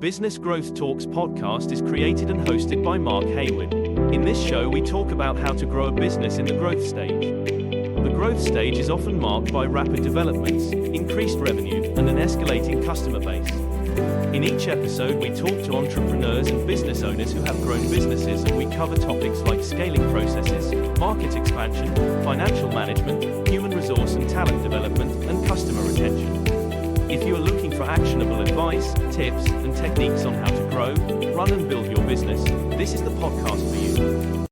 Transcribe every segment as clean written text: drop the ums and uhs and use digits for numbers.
Business Growth Talks podcast is created and hosted by Mark Hayward. In this show, we talk about how to grow a business in the growth stage. The growth stage is often marked by rapid developments, increased revenue, and an escalating customer base. In each episode, we talk to entrepreneurs and business owners who have grown businesses, and we cover topics like scaling processes, market expansion, financial management, human resource and talent development, and customer retention. If you are looking for actionable advice, tips, and techniques on how to grow, run and build your business, this is the podcast for you.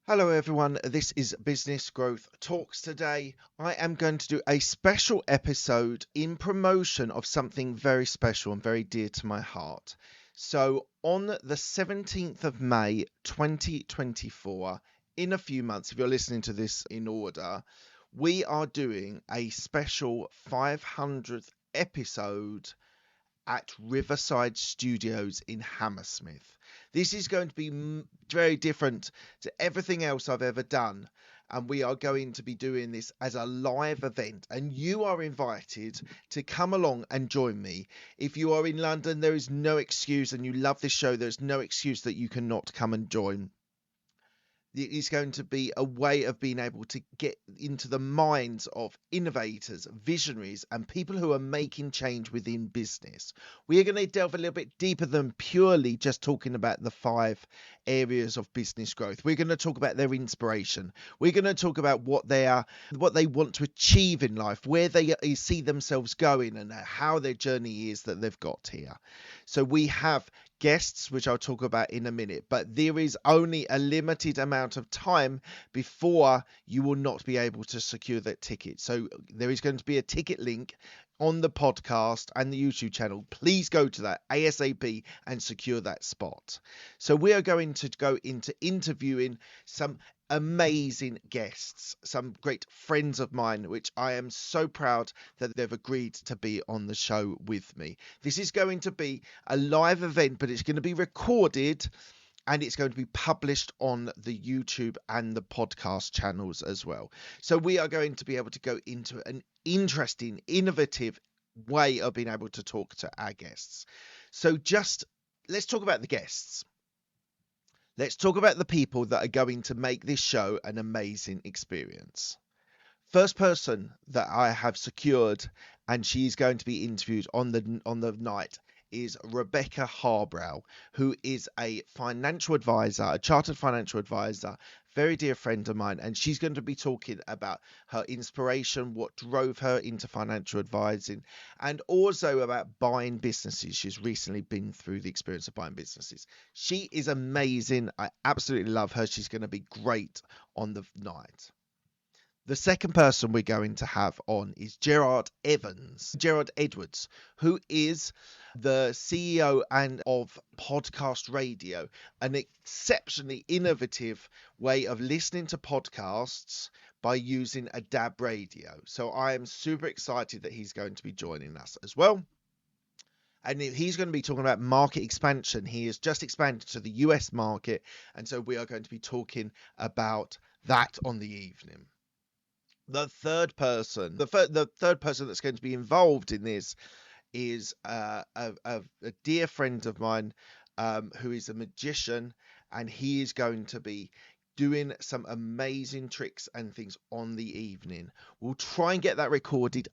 Hello everyone, this is Business Growth Talks. Today I am going to do a special episode in promotion of something very special and very dear to my heart. So on the 17th of May 2024, in a few months, if you're listening to this in order, we are doing a special 500th episode at Riverside Studios in Hammersmith. This is going to be very different to everything else I've ever done, and we are going to be doing this as a live event, and you are invited to come along and join me. If you are in London, there is no excuse, and you love this show, there's no excuse that you cannot come and join. It is going to be a way of being able to get into the minds of innovators, visionaries, and people who are making change within business. We are going to delve a little bit deeper than purely just talking about the 5 areas of business growth. We're going to talk about their inspiration. We're going to talk about what they want to achieve in life, where they see themselves going, and how their journey is that they've got here. So we have guests, which I'll talk about in a minute, but there is only a limited amount of time before you will not be able to secure that ticket. So there is going to be a ticket link on the podcast and the YouTube channel. Please go to that ASAP and secure that spot. So we are going to go into interviewing some amazing guests, some great friends of mine, which I am so proud that they've agreed to be on the show with me. This is going to be a live event, but it's going to be recorded and it's going to be published on the YouTube and the podcast channels as well. So we are going to be able to go into an interesting, innovative way of being able to talk to our guests. So let's talk about the guests. Let's talk about the people that are going to make this show an amazing experience. First person that I have secured, and she's going to be interviewed on the night, is Rebecca Harbrow, who is a financial advisor, a chartered financial advisor, very dear friend of mine, and she's going to be talking about her inspiration, what drove her into financial advising, and also about buying businesses. She's recently been through the experience of buying businesses. She is amazing. I absolutely love her. She's going to be great on the night. The second person we're going to have on is Gerard Edwards, who is the CEO of Podcast Radio, an exceptionally innovative way of listening to podcasts by using a DAB radio. So I am super excited that he's going to be joining us as well. And he's going to be talking about market expansion. He has just expanded to the US market, and so we are going to be talking about that on the evening. The third person that's going to be involved in this is a dear friend of mine who is a magician, and he is going to be doing some amazing tricks and things on the evening. We'll try and get that recorded.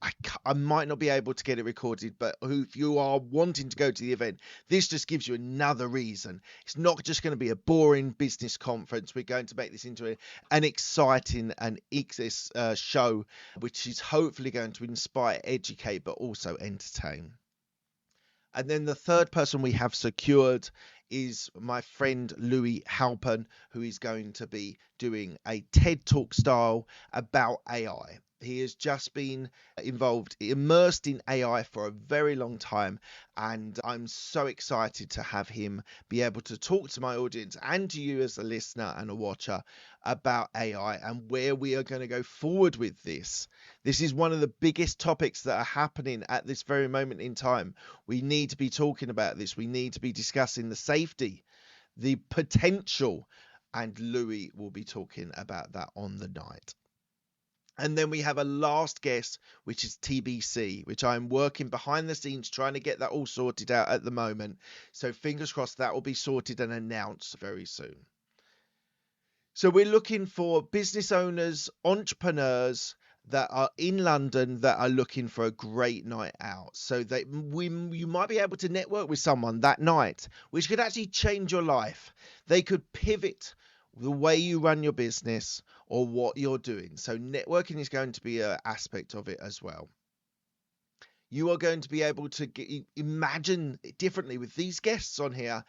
I might not be able to get it recorded, but if you are wanting to go to the event, this just gives you another reason. It's not just going to be a boring business conference. We're going to make this into an exciting and show, which is hopefully going to inspire, educate, but also entertain. And then the third person we have secured is my friend Louis Halpern, who is going to be doing a TED Talk style about AI. He has just been immersed in AI for a very long time, and I'm so excited to have him be able to talk to my audience and to you as a listener and a watcher about AI and where we are going to go forward with this. This is one of the biggest topics that are happening at this very moment in time. We need to be talking about this. We need to be discussing the safety, the potential, and Louis will be talking about that on the night. And then we have a last guest, which is TBC, which I'm working behind the scenes trying to get that all sorted out at the moment. So fingers crossed that will be sorted and announced very soon. So we're looking for business owners, entrepreneurs that are in London that are looking for a great night out. So that you might be able to network with someone that night, which could actually change your life. They could pivot the way you run your business or what you're doing. So networking is going to be an aspect of it as well. You are going to be able to imagine differently with these guests on here,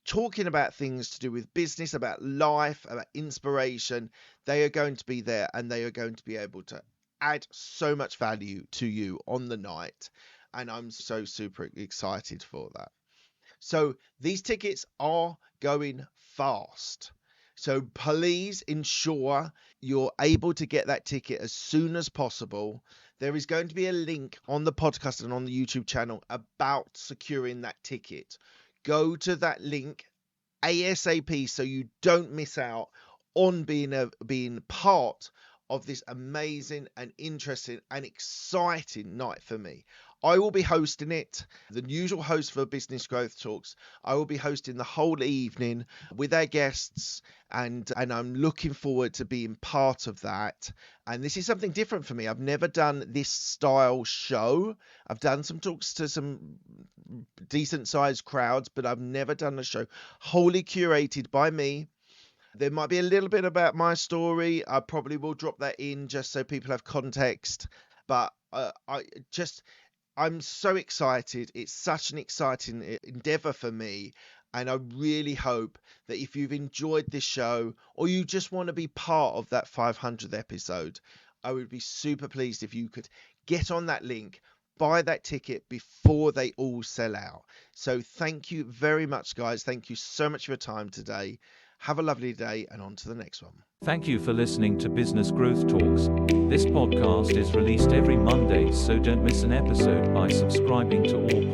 talking about things to do with business, about life, about inspiration. They are going to be there and they are going to be able to add so much value to you on the night. And I'm so super excited for that. So these tickets are going fast. So please ensure you're able to get that ticket as soon as possible. There is going to be a link on the podcast and on the YouTube channel about securing that ticket. Go to that link ASAP so you don't miss out on being part of this amazing and interesting and exciting night for me. I will be hosting it, the usual host for Business Growth Talks. I will be hosting the whole evening with our guests, and I'm looking forward to being part of that. And this is something different for me. I've never done this style show. I've done some talks to some decent sized crowds, but I've never done a show wholly curated by me. There might be a little bit about my story. I probably will drop that in just so people have context. But I'm so excited. It's such an exciting endeavor for me. And I really hope that if you've enjoyed this show or you just want to be part of that 500th episode, I would be super pleased if you could get on that link, buy that ticket before they all sell out. So thank you very much, guys. Thank you so much for your time today. Have a lovely day and on to the next one. Thank you for listening to Business Growth Talks. This podcast is released every Monday, so don't miss an episode by subscribing to all